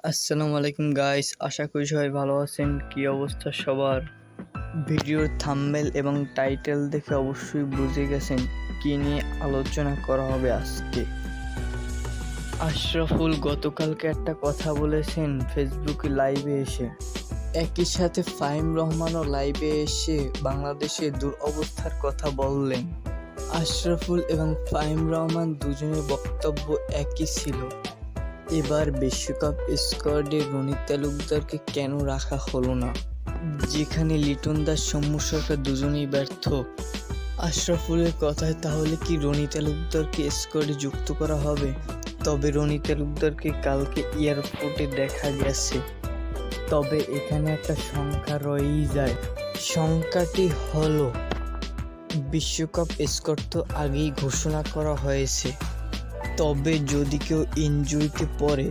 আসসালামু আলাইকুম গাইস, আশা করি সবাই ভালো আছেন। কি অবস্থা সবার? ভিডিওর থাম্বনেল এবং টাইটেল দেখে অবশ্যই বুঝে গেছেন কি নিয়ে আলোচনা করা হবে আজকে। আশরাফুল গতকালকে একটা কথা বলেছেন ফেসবুকে লাইভে এসে। একই সাথে ফাহিম রহমানও লাইভে এসে বাংলাদেশের দুরবস্থার কথা বললেন। আশরাফুল এবং ফাহিম রহমান দুজনের বক্তব্য একই ছিল। এবার বিশ্বকাপ স্কোয়াডে রনি তালুকদারকে কেন রাখা হলো না, যেখানে লিটন দাস, সৌম্য সরকার দুজনেই ব্যর্থ। আশরাফুলের কথায় তাহলে কি রনি তালুকদারকে স্কোয়াডে যুক্ত করা হবে? তবে রনি তালুকদারকে কালকে এয়ারপোর্টে দেখা গেছে, তবে এখানে একটা সংখ্যা রয়েই যায়। সংখ্যাটি হলো বিশ্বকাপ স্কোয়াড তো আগেই ঘোষণা করা হয়েছে, তবে যদি কেউ ইনজুরিতে পড়ে